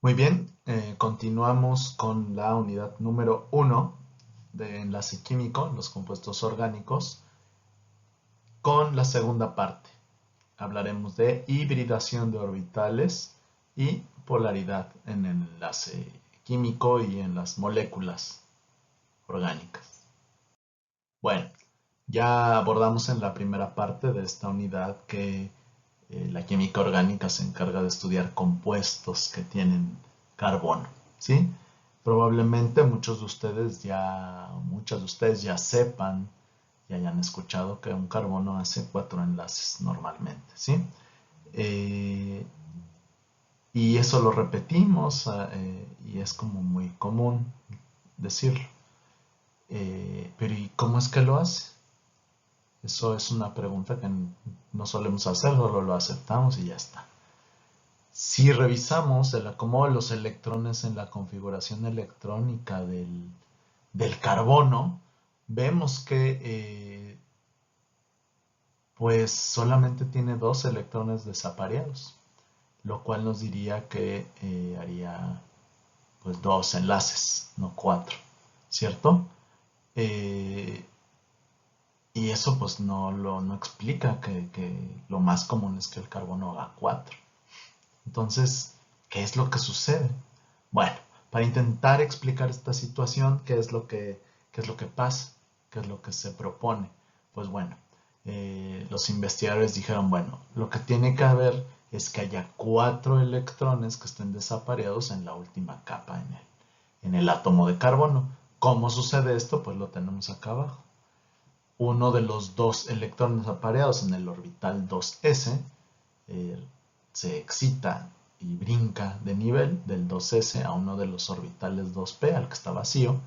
Muy bien, continuamos con la unidad número 1 de enlace químico, los compuestos orgánicos, con la segunda parte. Hablaremos de hibridación de orbitales y polaridad en el enlace químico y en las moléculas orgánicas. Bueno, ya abordamos en la primera parte de esta unidad que la química orgánica se encarga de estudiar compuestos que tienen carbono, ¿sí? Probablemente muchos de ustedes ya sepan y hayan escuchado que un carbono hace 4 enlaces normalmente, ¿sí? Eh, y eso lo repetimos y es como muy común decirlo. Pero ¿y cómo es que lo hace? Eso es una pregunta que no solemos hacer, solo lo aceptamos y ya está. Si revisamos el acomodo de los electrones en la configuración electrónica del carbono, vemos que pues solamente tiene 2 electrones desapareados, lo cual nos diría que haría pues 2 enlaces, no 4, ¿cierto? Eh, y eso pues no explica que lo más común es que el carbono haga 4. Entonces, ¿qué es lo que sucede? Bueno, para intentar explicar esta situación, qué es lo que pasa? ¿Qué es lo que se propone? Pues bueno, los investigadores dijeron, bueno, lo que tiene que haber es que haya 4 electrones que estén desapareados en la última capa en el átomo de carbono. ¿Cómo sucede esto? Pues lo tenemos acá abajo. Uno de los 2 electrones apareados en el orbital 2s eh, se excita y brinca de nivel del 2s a uno de los orbitales 2p, al que está vacío,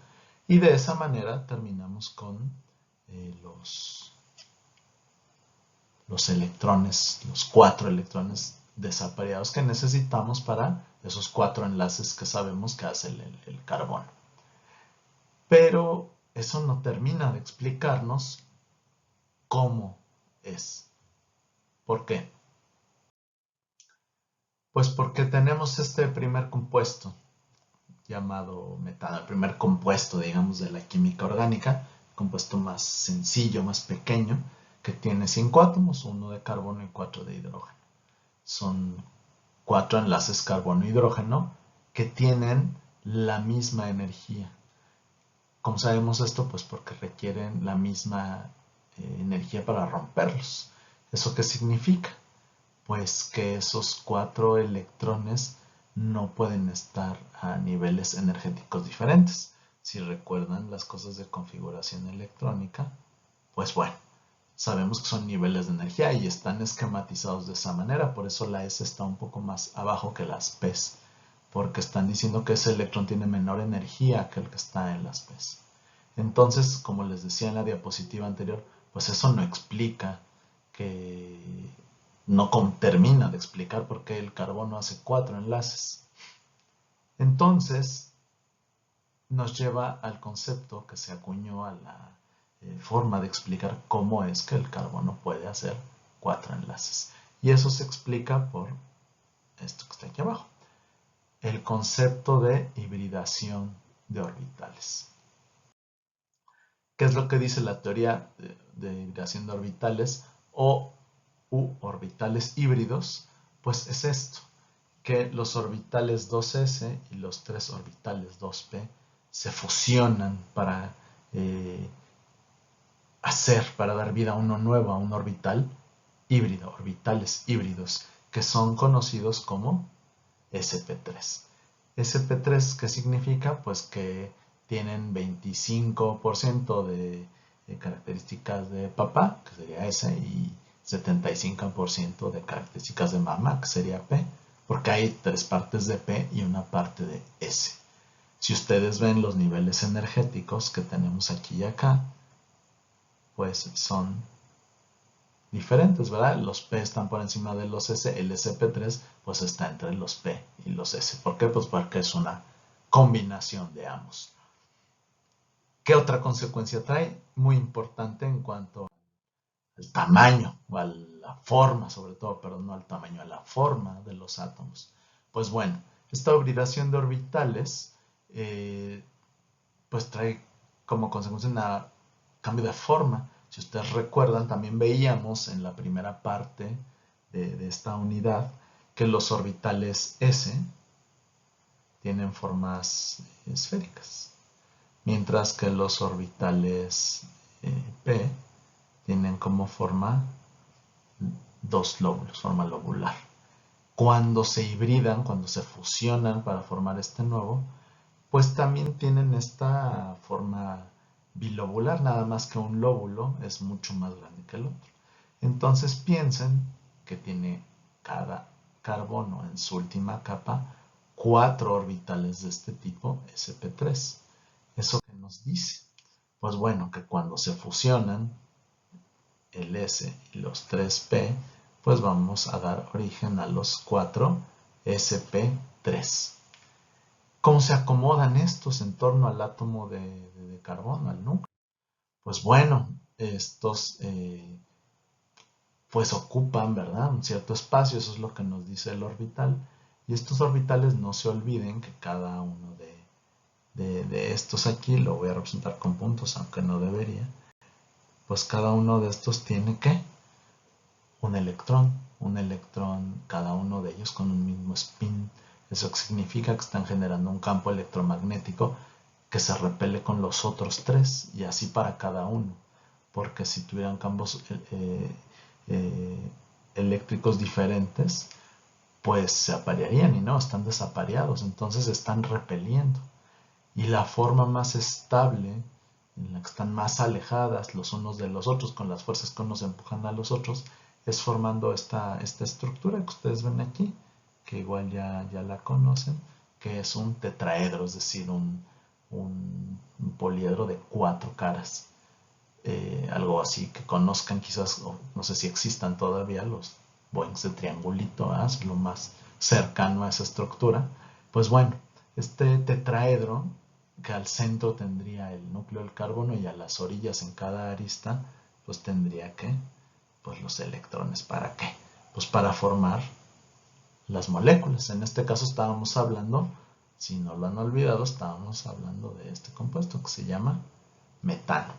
y de esa manera terminamos con eh, los, los electrones, los 4 electrones desapareados que necesitamos para esos 4 enlaces que sabemos que hace el carbono. Pero eso no termina de explicarnos cómo es. ¿Por qué? Pues porque tenemos este primer compuesto llamado metano, el primer compuesto, digamos, de la química orgánica, compuesto más sencillo, más pequeño, que tiene 5 átomos, uno de carbono y 4 de hidrógeno. Son 4 enlaces carbono-hidrógeno que tienen la misma energía. ¿Cómo sabemos esto? Pues porque requieren la misma energía para romperlos. ¿Eso qué significa? Pues que esos 4 electrones no pueden estar a niveles energéticos diferentes. Si recuerdan las cosas de configuración electrónica, pues bueno, sabemos que son niveles de energía y están esquematizados de esa manera, por eso la S está un poco más abajo que las P's, porque están diciendo que ese electrón tiene menor energía que el que está en las P's. Entonces, como les decía en la diapositiva anterior, pues eso no explica que no termina de explicar por qué el carbono hace 4 enlaces. Entonces, nos lleva al concepto que se acuñó a la forma de explicar cómo es que el carbono puede hacer 4 enlaces. Y eso se explica por esto que está aquí abajo. El concepto de hibridación de orbitales. ¿Qué es lo que dice la teoría de hibridación de orbitales o orbitales híbridos? Pues es esto, que los orbitales 2s y los 3 orbitales 2p se fusionan para dar vida a uno nuevo, a un orbital híbrido, orbitales híbridos, que son conocidos como sp3. sp3, ¿qué significa? Pues que tienen 25% de características de papá, que sería S, y 75% de características de mamá, que sería P, porque hay 3 partes de P y una parte de S. Si ustedes ven los niveles energéticos que tenemos aquí y acá, pues son diferentes, ¿verdad? Los P están por encima de los S, el SP3 pues está entre los P y los S. ¿Por qué? Pues porque es una combinación de ambos. ¿Qué otra consecuencia trae? Muy importante en cuanto al tamaño o a la forma, sobre todo, pero no al tamaño, a la forma de los átomos. Pues bueno, Esta hibridación de orbitales pues trae como consecuencia un cambio de forma. Si ustedes recuerdan, también veíamos en la primera parte de esta unidad que los orbitales S tienen formas esféricas, mientras que los orbitales P tienen como forma dos lóbulos, forma lobular. Cuando se hibridan, cuando se fusionan para formar este nuevo, pues también tienen esta forma bilobular, nada más que un lóbulo es mucho más grande que el otro. Entonces piensen que tiene cada carbono en su última capa 4 orbitales de este tipo sp3. ¿Eso qué nos dice? Pues bueno, que cuando se fusionan el S y los 3p, pues vamos a dar origen a los 4 sp3. ¿Cómo se acomodan estos en torno al átomo de carbono, al núcleo? Pues bueno, estos pues ocupan, ¿verdad?, un cierto espacio, eso es lo que nos dice el orbital. Y estos orbitales, no se olviden que cada uno de estos aquí, lo voy a representar con puntos, aunque no debería, pues cada uno de estos tiene, ¿qué? Un electrón, cada uno de ellos con un mismo spin. Eso significa que están generando un campo electromagnético que se repele con los otros tres, y así para cada uno, porque si tuvieran campos eléctricos diferentes, pues se aparearían, y no, están desapareados, entonces están repeliendo. Y la forma más estable, en la que están más alejadas los unos de los otros, con las fuerzas que unos empujan a los otros, es formando esta estructura que ustedes ven aquí, que igual ya la conocen, que es un tetraedro, es decir, un poliedro de 4 caras. Algo así que conozcan quizás, no sé si existan todavía los Boeings de triangulito, ¿eh? Es lo más cercano a esa estructura. Pues bueno, este tetraedro, que al centro tendría el núcleo del carbono y a las orillas en cada arista, pues tendría que, pues los electrones, ¿para qué? Pues para formar las moléculas. En este caso estábamos hablando, si no lo han olvidado, estábamos hablando de este compuesto que se llama metano.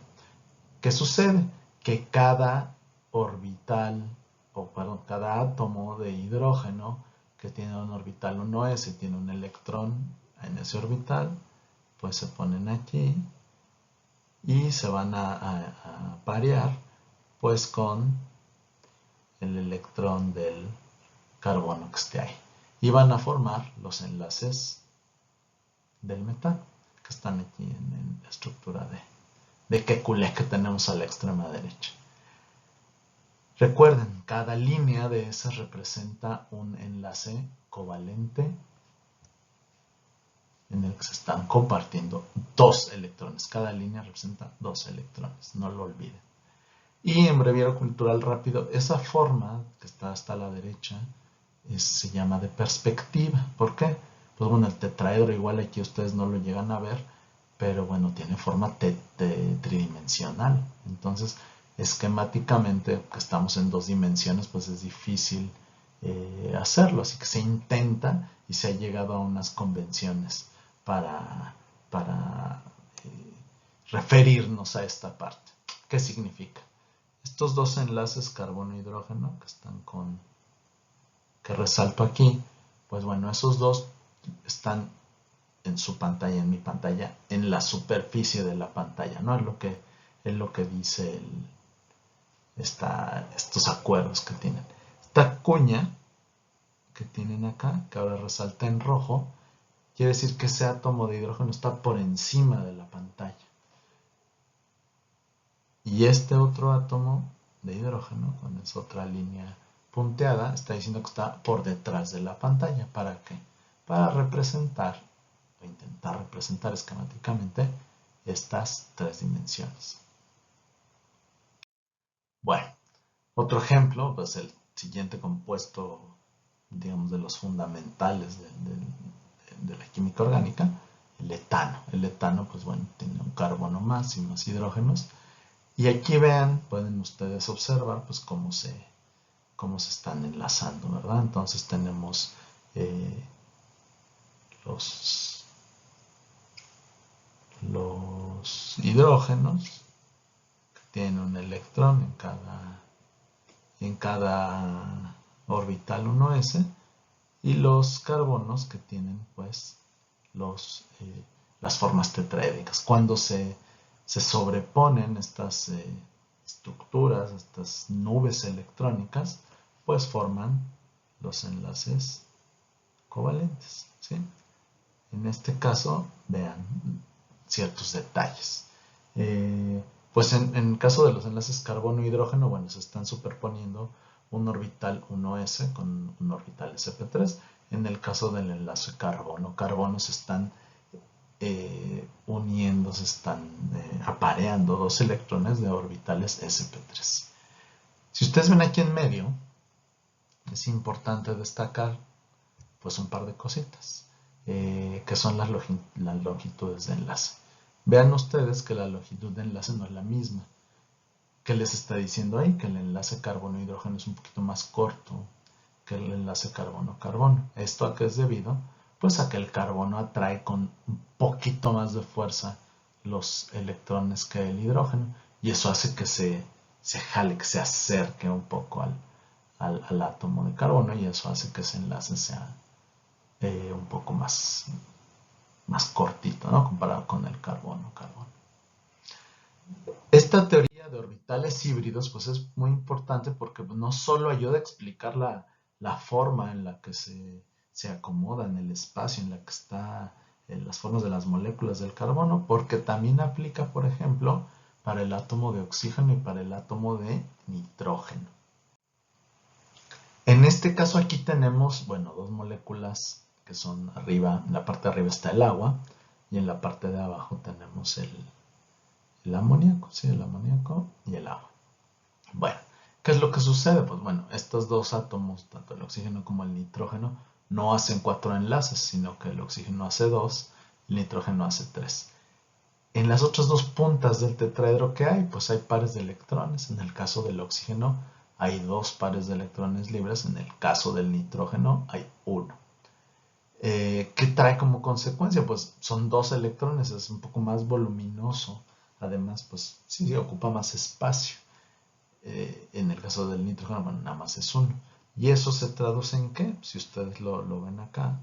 ¿Qué sucede? Que cada orbital, o perdón, cada átomo de hidrógeno que tiene un orbital 1s y tiene un electrón en ese orbital, pues se ponen aquí y se van a parear pues con el electrón del carbono que esté ahí. Y van a formar los enlaces del metano que están aquí en la estructura de Kekulé que tenemos a la extrema derecha. Recuerden, cada línea de esas representa un enlace covalente en el que se están compartiendo 2 electrones. Cada línea representa 2 electrones, no lo olviden. Y en breviario cultural rápido, esa forma que está hasta la derecha se llama de perspectiva. ¿Por qué? Pues bueno, el tetraedro igual aquí ustedes no lo llegan a ver, pero bueno, tiene forma tridimensional. Entonces, esquemáticamente, que estamos en 2 dimensiones, pues es difícil hacerlo. Así que se intenta y se ha llegado a unas convenciones para referirnos a esta parte. ¿Qué significa? Estos dos enlaces carbono-hidrógeno que están que resalto aquí, pues bueno, esos dos están en su pantalla, en mi pantalla, en la superficie de la pantalla, ¿no? Es lo que dice estos acuerdos que tienen. Esta cuña que tienen acá, que ahora resalta en rojo, quiere decir que ese átomo de hidrógeno está por encima de la pantalla. Y este otro átomo de hidrógeno, con esa otra línea punteada, está diciendo que está por detrás de la pantalla. ¿Para qué? Para representar, o intentar representar esquemáticamente, estas 3 dimensiones. Bueno, otro ejemplo, pues el siguiente compuesto, digamos, de los fundamentales de la química orgánica, el etano. El etano, pues bueno, tiene un carbono más y más hidrógenos. Y aquí vean, pueden ustedes observar pues cómo se están enlazando, ¿verdad? Entonces tenemos los hidrógenos, que tienen un electrón en cada orbital 1s, y los carbonos que tienen pues las formas tetraédricas. Cuando se sobreponen estas estructuras, estas nubes electrónicas, pues forman los enlaces covalentes, ¿sí? En este caso, vean ciertos detalles. Pues en el caso de los enlaces carbono-hidrógeno, bueno, se están superponiendo un orbital 1s con un orbital sp3. En el caso del enlace carbono-carbono se están uniendo, se están apareando dos electrones de orbitales sp3. Si ustedes ven aquí en medio, es importante destacar pues un par de cositas, que son las longitudes de enlace. Vean ustedes que la longitud de enlace no es la misma. ¿Qué les está diciendo ahí? Que el enlace carbono-hidrógeno es un poquito más corto que el enlace carbono-carbono. ¿Esto a qué es debido? Pues a que el carbono atrae con un poquito más de fuerza los electrones que el hidrógeno, y eso hace que se jale, que se acerque un poco al átomo de carbono, y eso hace que ese enlace sea un poco más cortito, ¿no? Comparado con el carbono-carbono. Esta teoría de orbitales híbridos pues es muy importante porque no solo ayuda a explicar la forma en la que se acomoda en el espacio, en la que están las formas de las moléculas del carbono, porque también aplica, por ejemplo, para el átomo de oxígeno y para el átomo de nitrógeno. En este caso aquí tenemos, bueno, dos moléculas que son arriba, en la parte de arriba está el agua y en la parte de abajo tenemos el amoníaco, ¿sí? El amoníaco y el agua. Bueno, ¿qué es lo que sucede? Pues bueno, estos dos átomos, tanto el oxígeno como el nitrógeno, no hacen 4 enlaces, sino que el oxígeno hace 2, el nitrógeno hace 3. En las otras dos puntas del tetraedro que hay, pues hay pares de electrones. En el caso del oxígeno hay 2 pares de electrones libres, en el caso del nitrógeno hay 1. ¿Qué trae como consecuencia? Pues son 2 electrones, es un poco más voluminoso. Además, pues sí, ocupa más espacio. En el caso del nitrógeno, bueno, nada más es 1. ¿Y eso se traduce en qué? Si ustedes lo ven acá,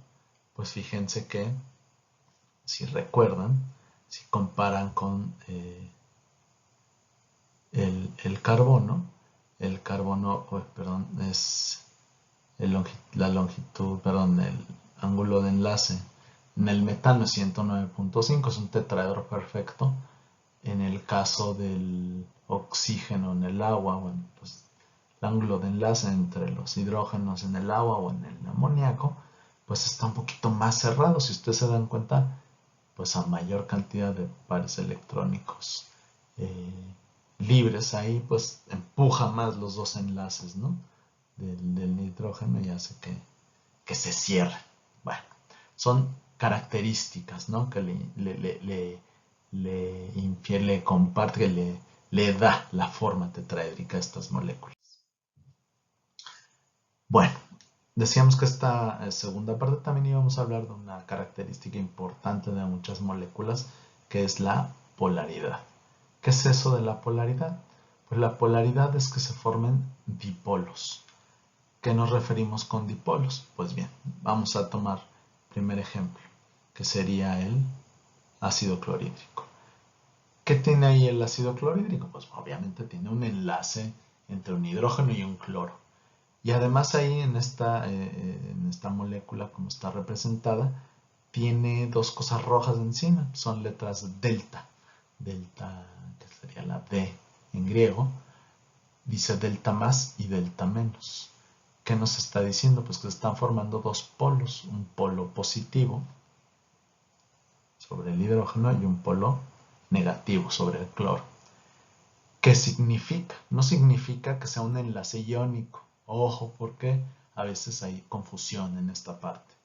pues fíjense que, si recuerdan, si comparan con el carbono, perdón, es la longitud, perdón, el ángulo de enlace en el metano es 109.5, es un tetraedro perfecto. En el caso del oxígeno en el agua, bueno, pues el ángulo de enlace entre los hidrógenos en el agua o en el amoníaco, pues está un poquito más cerrado. Si ustedes se dan cuenta, pues a mayor cantidad de pares electrónicos libres ahí, pues empuja más los dos enlaces, ¿no? del nitrógeno, y hace que se cierre. Bueno, son características, ¿no? Que le comparte, que le da la forma tetraédrica a estas moléculas. Bueno, decíamos que esta segunda parte también íbamos a hablar de una característica importante de muchas moléculas, que es la polaridad. ¿Qué es eso de la polaridad? Pues la polaridad es que se formen dipolos. ¿Qué nos referimos con dipolos? Pues bien, vamos a tomar el primer ejemplo, que sería el ácido clorhídrico. ¿Qué tiene ahí el ácido clorhídrico? Pues obviamente tiene un enlace entre un hidrógeno y un cloro. Y además ahí en esta molécula, como está representada, tiene dos cosas rojas encima, son letras delta. Delta, que sería la D en griego, dice delta más y delta menos. ¿Qué nos está diciendo? Pues que se están formando dos polos, un polo positivo sobre el hidrógeno y un polo negativo sobre el cloro. ¿Qué significa? No significa que sea un enlace iónico. Ojo, porque a veces hay confusión en esta parte.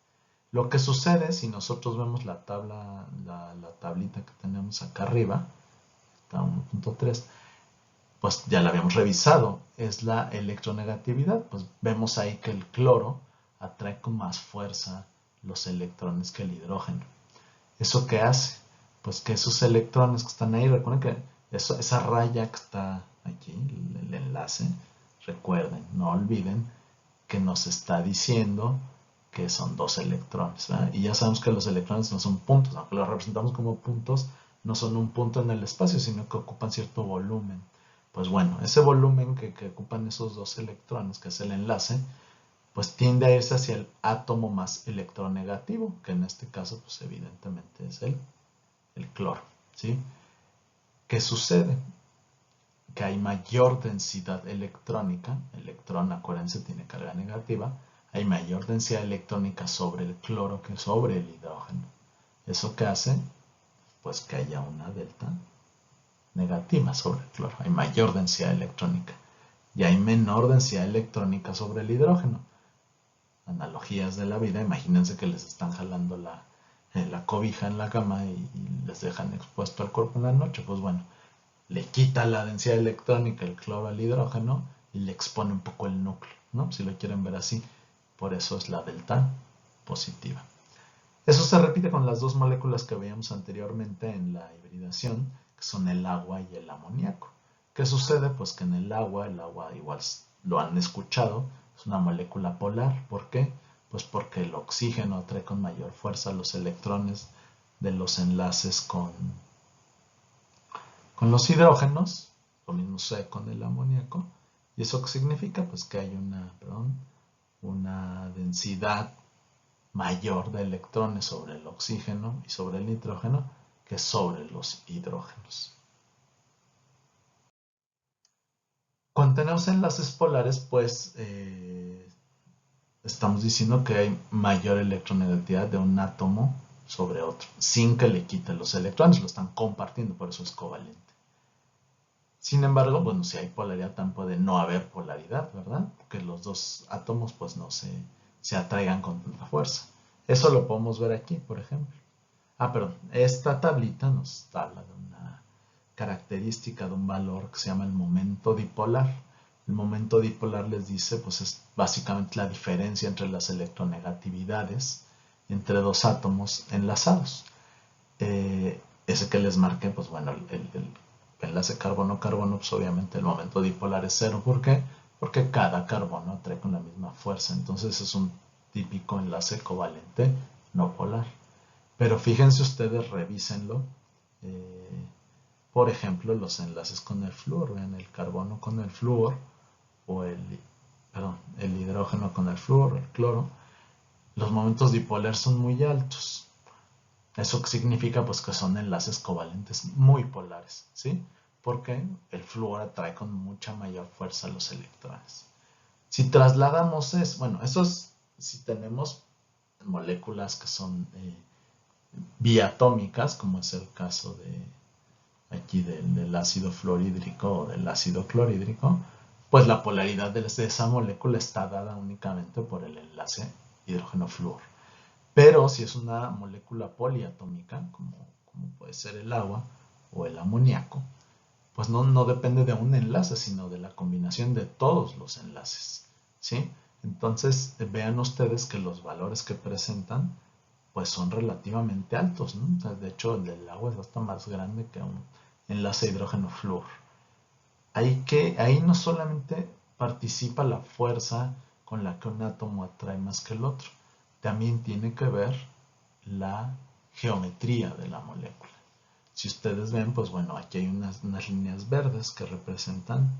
Lo que sucede, si nosotros vemos la tablita que tenemos acá arriba, está 1.3, pues ya la habíamos revisado, es la electronegatividad. Pues vemos ahí que el cloro atrae con más fuerza los electrones que el hidrógeno. ¿Eso qué hace? Pues que esos electrones que están ahí, recuerden que esa raya que está aquí, el enlace, recuerden, no olviden que nos está diciendo que son dos electrones, ¿verdad? Y ya sabemos que los electrones no son puntos, aunque los representamos como puntos, no son un punto en el espacio, sino que ocupan cierto volumen. Pues bueno, ese volumen que ocupan esos dos electrones, que es el enlace, pues tiende a irse hacia el átomo más electronegativo, que en este caso, pues evidentemente es el cloro, ¿sí? ¿Qué sucede? Que hay mayor densidad electrónica, electrón, acuérdense, tiene carga negativa, hay mayor densidad electrónica sobre el cloro que sobre el hidrógeno. ¿Eso qué hace? Pues que haya una delta negativa sobre el cloro, hay mayor densidad electrónica y hay menor densidad electrónica sobre el hidrógeno. Analogías de la vida, imagínense que les están jalando la cobija en la cama y les dejan expuesto al cuerpo en la noche, pues bueno, le quita la densidad electrónica el cloro al hidrógeno y le expone un poco el núcleo, ¿no? Si lo quieren ver así, por eso es la delta positiva. Eso se repite con las dos moléculas que veíamos anteriormente en la hibridación, que son el agua y el amoníaco. ¿Qué sucede? Pues que en el agua igual lo han escuchado, es una molécula polar. ¿Por qué? Pues porque el oxígeno atrae con mayor fuerza los electrones de los enlaces con los hidrógenos, lo mismo sucede con el amoníaco. ¿Y eso qué significa? Pues que hay una densidad mayor de electrones sobre el oxígeno y sobre el nitrógeno que sobre los hidrógenos. Cuando tenemos enlaces polares, pues estamos diciendo que hay mayor electronegatividad de un átomo sobre otro, sin que le quite los electrones, lo están compartiendo, por eso es covalente. Sin embargo, bueno, si hay polaridad, también puede no haber polaridad, ¿verdad? Porque los dos átomos pues no se atraigan con tanta fuerza. Eso lo podemos ver aquí, por ejemplo. Perdón, esta tablita nos habla de una característica de un valor que se llama el momento dipolar. El momento dipolar les dice, pues es básicamente la diferencia entre las electronegatividades entre dos átomos enlazados. Ese que les marqué, pues bueno, el enlace carbono-carbono, pues obviamente el momento dipolar es cero. ¿Por qué? Porque cada carbono atrae con la misma fuerza. Entonces es un típico enlace covalente no polar. Pero fíjense ustedes, revísenlo. Por ejemplo, los enlaces con el flúor. Vean el carbono con el flúor o el hidrógeno con el flúor, el cloro. Los momentos dipolar son muy altos. ¿Eso significa? Pues que son enlaces covalentes muy polares, ¿sí? Porque el flúor atrae con mucha mayor fuerza los electrones. Si trasladamos eso es si tenemos moléculas que son biatómicas, como es el caso aquí del ácido fluorhídrico o del ácido clorhídrico, pues la polaridad de esa molécula está dada únicamente por el enlace hidrógeno-flúor. Pero si es una molécula poliatómica, como puede ser el agua o el amoníaco, pues no depende de un enlace, sino de la combinación de todos los enlaces, ¿sí? Entonces vean ustedes que los valores que presentan pues son relativamente altos, ¿no? De hecho, el del agua es hasta más grande que un enlace hidrógeno-flúor. Ahí no solamente participa la fuerza con la que un átomo atrae más que el otro, también tiene que ver la geometría de la molécula. Si ustedes ven, pues bueno, aquí hay unas líneas verdes que representan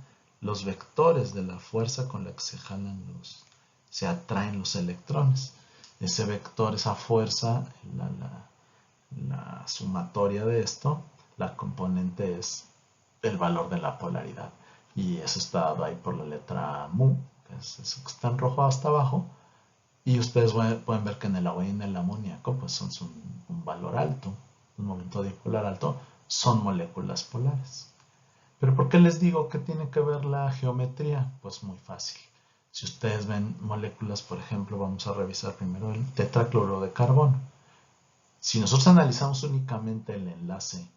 los vectores de la fuerza con la que se atraen los electrones. Ese vector, esa fuerza, la sumatoria de esto, la componente es el valor de la polaridad. Y eso está dado ahí por la letra mu, que es eso que está en rojo hasta abajo. Y ustedes pueden ver que en el agua y en el amoníaco pues son un valor alto, un momento dipolar alto, son moléculas polares. Pero ¿por qué les digo que tiene que ver la geometría? Pues muy fácil. Si ustedes ven moléculas, por ejemplo, vamos a revisar primero el tetracloro de carbono. Si nosotros analizamos únicamente el enlace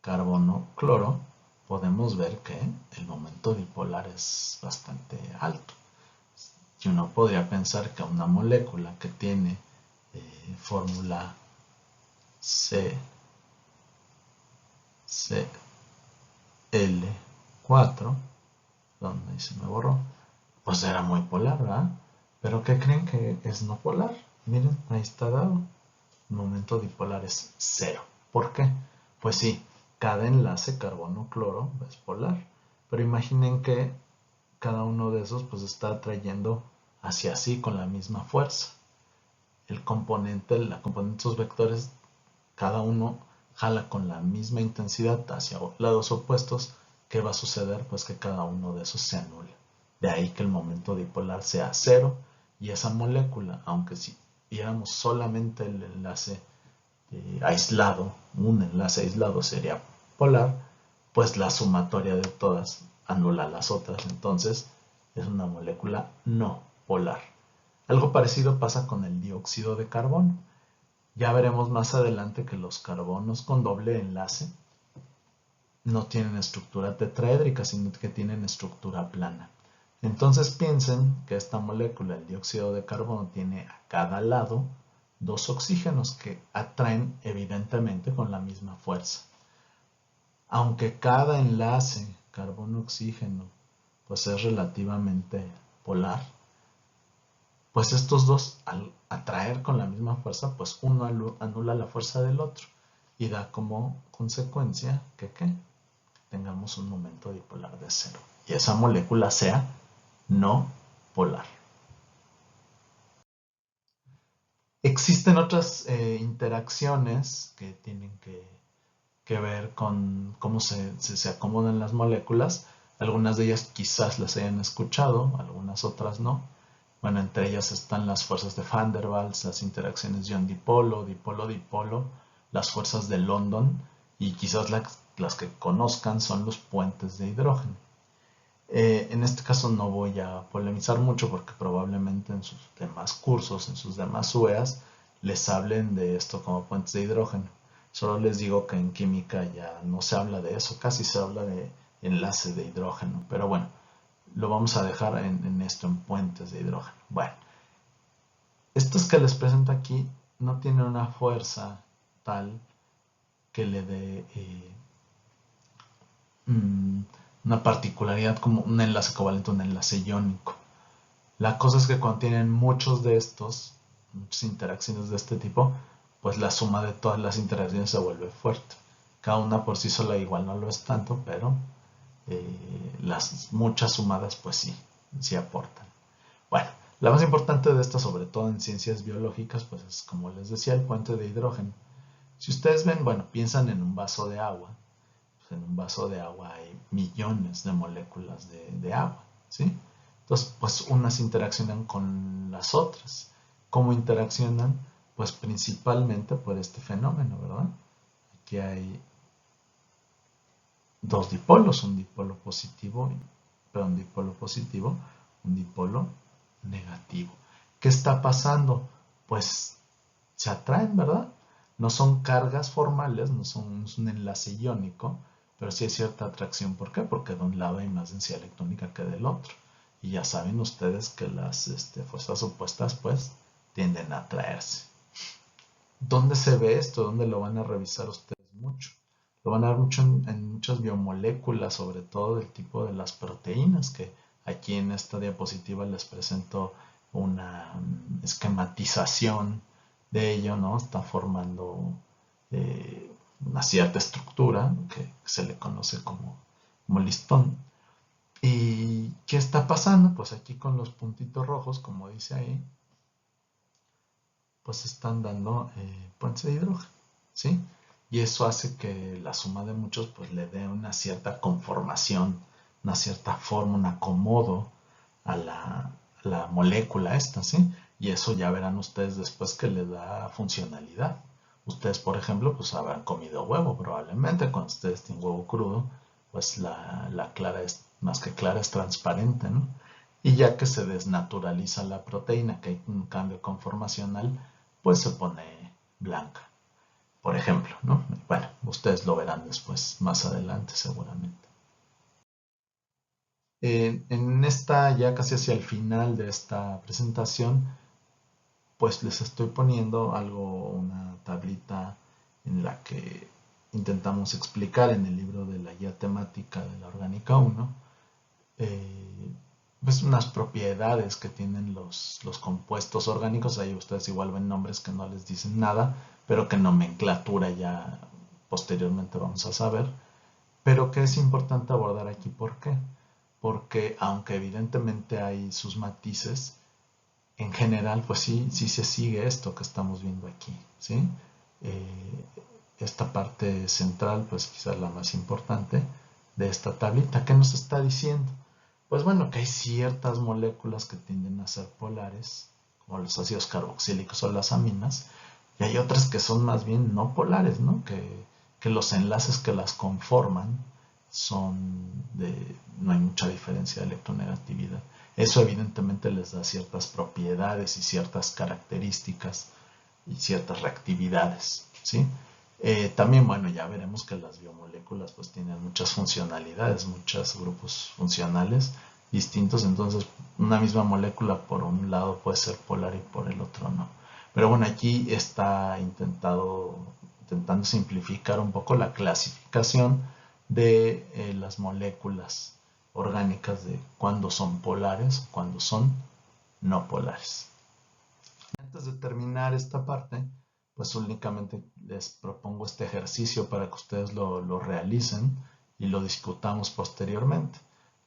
carbono-cloro, podemos ver que el momento dipolar es bastante alto. Y uno podría pensar que una molécula que tiene fórmula CCl4, donde ahí se me borró, pues era muy polar, ¿verdad? Pero ¿qué creen que es no polar? Miren, ahí está dado. El momento dipolar es 0. ¿Por qué? Pues sí, cada enlace carbono-cloro es polar. Pero imaginen que cada uno de esos pues está atrayendo hacia sí con la misma fuerza. La componente de esos vectores, cada uno jala con la misma intensidad hacia lados opuestos. ¿Qué va a suceder? Pues que cada uno de esos se anula. De ahí que el momento dipolar sea 0 y esa molécula, aunque si viéramos solamente el enlace aislado, un enlace aislado sería polar, pues la sumatoria de todas anula las otras, entonces es una molécula no polar. Algo parecido pasa con el dióxido de carbono. Ya veremos más adelante que los carbonos con doble enlace no tienen estructura tetraédrica, sino que tienen estructura plana. Entonces piensen que esta molécula, el dióxido de carbono, tiene a cada lado dos oxígenos que atraen evidentemente con la misma fuerza. Aunque cada enlace carbono-oxígeno pues es relativamente polar, pues estos dos al atraer con la misma fuerza, pues uno anula la fuerza del otro y da como consecuencia que tengamos un momento dipolar de 0 y esa molécula sea no polar. Existen otras interacciones que tienen que ver con cómo se acomodan las moléculas. Algunas de ellas quizás las hayan escuchado, algunas otras no. Bueno, entre ellas están las fuerzas de Van der Waals, las interacciones de ion-dipolo, dipolo-dipolo, las fuerzas de London y quizás las que conozcan son los puentes de hidrógeno. En este caso no voy a polemizar mucho porque probablemente en sus demás cursos, en sus demás UEAs, les hablen de esto como puentes de hidrógeno. Solo les digo que en química ya no se habla de eso, casi se habla de enlace de hidrógeno. Pero bueno, lo vamos a dejar en esto, en puentes de hidrógeno. Bueno, estos que les presento aquí no tienen una fuerza tal que le dé una particularidad como un enlace covalente, un enlace iónico. La cosa es que cuando tienen muchas interacciones de este tipo, pues la suma de todas las interacciones se vuelve fuerte. Cada una por sí sola igual no lo es tanto, pero las muchas sumadas pues sí aportan. Bueno, la más importante de estas, sobre todo en ciencias biológicas, pues es como les decía, el puente de hidrógeno. Si ustedes ven, bueno, piensan en un vaso de agua. Pues en un vaso de agua hay millones de moléculas de agua, ¿sí? Entonces, pues unas interaccionan con las otras. ¿Cómo interaccionan? Pues principalmente por este fenómeno, ¿verdad? Aquí hay dos dipolos, un dipolo positivo, un dipolo negativo. ¿Qué está pasando? Pues se atraen, ¿verdad? No son cargas formales, no son un enlace iónico, pero sí hay cierta atracción. ¿Por qué? Porque de un lado hay más densidad electrónica que del otro. Y ya saben ustedes que las fuerzas opuestas pues tienden a atraerse. ¿Dónde se ve esto? ¿Dónde lo van a revisar ustedes mucho? Lo van a ver mucho en muchas biomoléculas, sobre todo del tipo de las proteínas, que aquí en esta diapositiva les presento una esquematización de ello, ¿no? Está formando una cierta estructura que se le conoce como listón. ¿Y qué está pasando? Pues aquí con los puntitos rojos, como dice ahí, pues están dando puentes de hidrógeno, ¿sí? Y eso hace que la suma de muchos pues le dé una cierta conformación, una cierta forma, un acomodo a la molécula esta, ¿sí? Y eso ya verán ustedes después que le da funcionalidad. Ustedes, por ejemplo, pues habrán comido huevo probablemente. Cuando ustedes tienen huevo crudo, pues la clara es, más que clara, es transparente, ¿no? Y ya que se desnaturaliza la proteína, que hay un cambio conformacional, pues se pone blanca, por ejemplo, ¿no? Bueno, ustedes lo verán después, más adelante seguramente. En esta, ya casi hacia el final de esta presentación, pues les estoy poniendo una tablita en la que intentamos explicar en el libro de la guía temática de la Orgánica 1, pues unas propiedades que tienen los compuestos orgánicos. Ahí ustedes igual ven nombres que no les dicen nada, pero que nomenclatura ya posteriormente vamos a saber, pero que es importante abordar aquí. ¿Por qué? Porque aunque evidentemente hay sus matices, en general, pues sí se sigue esto que estamos viendo aquí, ¿sí? Eh, Esta parte central, pues quizás la más importante de esta tablita, ¿qué nos está diciendo? Pues bueno, que hay ciertas moléculas que tienden a ser polares, como los ácidos carboxílicos o las aminas, y hay otras que son más bien no polares, ¿no? Que los enlaces que las conforman no hay mucha diferencia de electronegatividad. Eso evidentemente les da ciertas propiedades y ciertas características y ciertas reactividades, ¿sí? También, bueno, ya veremos que las biomoléculas pues tienen muchas funcionalidades, muchos grupos funcionales distintos, entonces una misma molécula por un lado puede ser polar y por el otro no. Pero bueno, aquí está intentando simplificar un poco la clasificación de las moléculas orgánicas, de cuándo son polares, cuándo son no polares. Antes de terminar esta parte, pues únicamente les propongo este ejercicio para que ustedes lo realicen y lo discutamos posteriormente.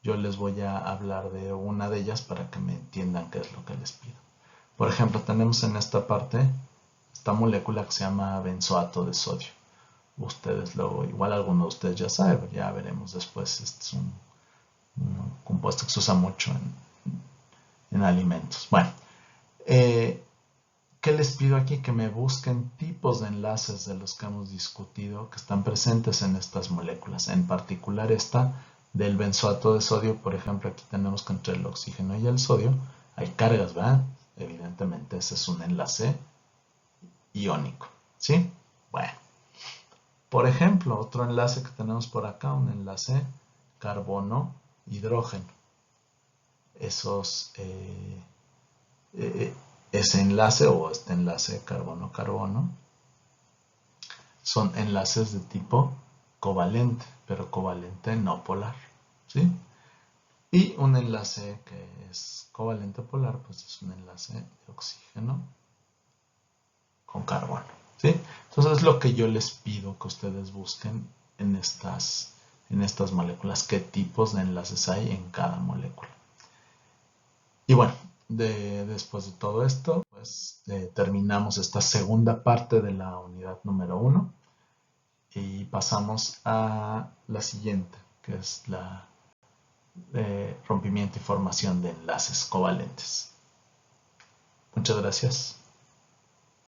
Yo les voy a hablar de una de ellas para que me entiendan qué es lo que les pido. Por ejemplo, tenemos en esta parte esta molécula que se llama benzoato de sodio. Igual alguno de ustedes ya sabe, ya veremos después. Este es un compuesto que se usa mucho en alimentos. Bueno, eh, ¿qué les pido aquí? Que me busquen tipos de enlaces de los que hemos discutido que están presentes en estas moléculas. En particular esta del benzoato de sodio, por ejemplo, aquí tenemos que entre el oxígeno y el sodio hay cargas, ¿verdad? Evidentemente ese es un enlace iónico, ¿sí? Bueno, por ejemplo, otro enlace que tenemos por acá, un enlace carbono-hidrógeno. Esos, ese enlace o este enlace carbono-carbono son enlaces de tipo covalente, pero covalente no polar, ¿sí? Y un enlace que es covalente polar, pues es un enlace de oxígeno con carbono, ¿sí? Entonces es lo que yo les pido que ustedes busquen en estas moléculas, qué tipos de enlaces hay en cada molécula. Y bueno, después de todo esto, pues terminamos esta segunda parte de la unidad número 1 y pasamos a la siguiente, que es la rompimiento y formación de enlaces covalentes. Muchas gracias.